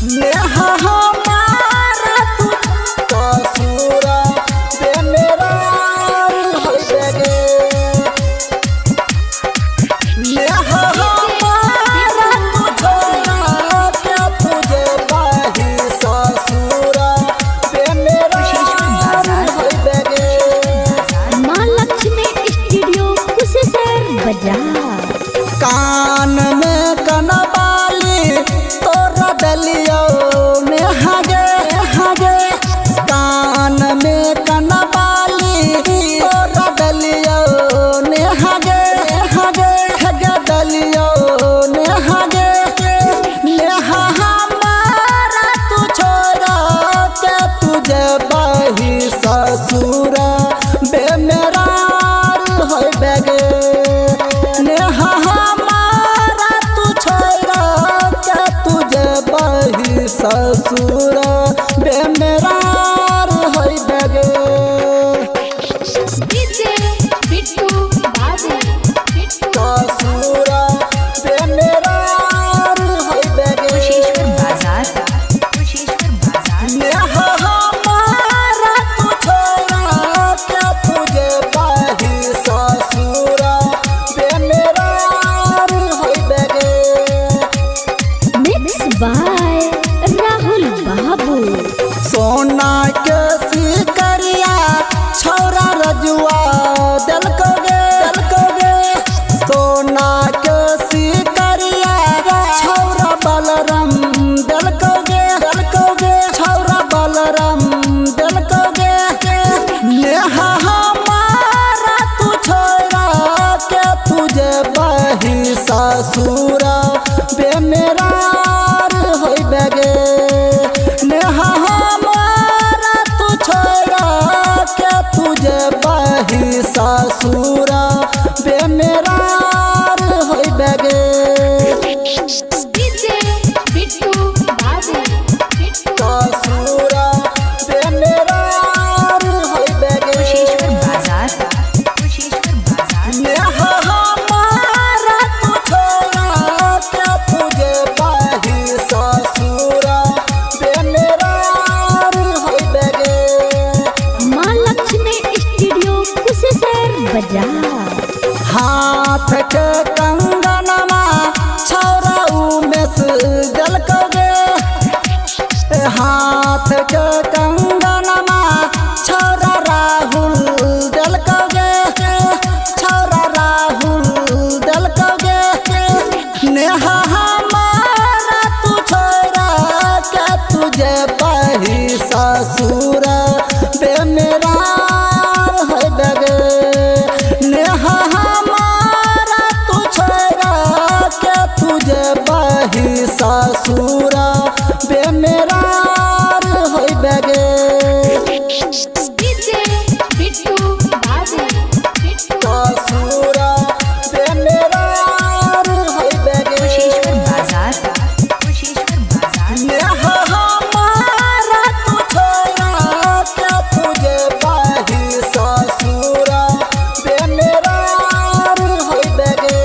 नेहा हमारा तू कसूरा बेमेरार होई बेगे। नेहा हमारा तू छोड़ा के तुझे बाही ससुरा बेमेरार होई बेगे। माँ लक्ष्मी स्टूडियो कुशेश्वर बाजार। कान में कनबाली तोरा डलियो में हगे हगे। कान में कनबाली तोरा डलियो में हगे हगे हगे डलियो में हगे। नेहा हमारा तू छोड़ा के तुझे बाही ससुरा बेमेरार होई बेगे। नेहा हमारा तू छोड़ा के तुझे बाही ससुरा बेमेरार होई बेगे। डीजे बिट्टू बाबू ससुरा बेमेरार होई बेगे। कुशेश्वर बाजार। नेहा हमारा तू छोड़ा के तुझे बाही ससुरा बेमेरार होई बेगे। मिक्स बाय राहुल बाबू। सोना के सिकरिया छौरा रजुआ दलकोगे दलकोगे। सोना के सिकरिया छौरा बलराम दलकोगे दलकोगे। छौरा बलराम दलकोगे। नेहा हमारा तू छोड़ा के तुझे बाही ससुरा बेमेरार होई बेगे। नेहा हमारा तू छोड़ा के तुझे बाही ससुरा बेमेरार होई बेगे। डीजे बिट्टू बाबू ससुरा बेमेरार होई बेगे। कुशेश्वर बाजार। नेहा हमारा तू छोड़ा के तुझे बाही ससुरा बेमेरार होई बेगे। माँ लक्ष्मी स्टूडियो कुशेश्वर बाजार। हाथ के कंगनमा छौरा उमेश दलकोगे। हाथ के कंगनमा छौरा राहुल दलकोगे। छौरा राहुल दलकोगे। नेहा हमारा तू छोड़ा के तुझे बाही ससुरा बेमेरार होई बेगे। नेहा हमारा तू छोड़ा के तुझे बाही ससुरा बेमेरार होई बेगे। डीजे बिट्टू बाबू ससुरा बेमेरार होई बेगे। कुशेश्वर बाजार। नेहा हमारा तू छोड़ा के तुझे बाही ससुरा बेमेरार होई बेगे।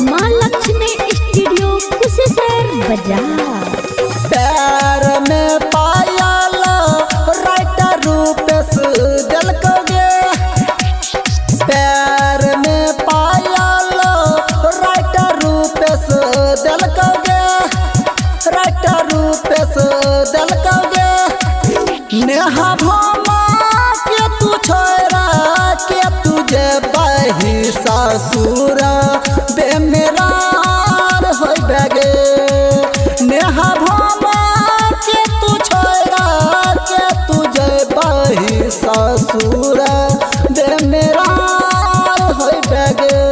माँ लक्ष्मी स्टूडियो कुशेश्वर बाजार। पैर में पायल राइटर रूपेश दलकोगे। पैर में पायल राइटर रूपेश दलकोगे। राइटर रूपेश दलकोगे। नेहा भोमा के तू छोड़ा के तुझे बाही ससुरा बेमेरार होई बेगे। नेहा भोमा के तू छोड़ा के तुझे बाही ससुरा बेमेरार होई बेगे।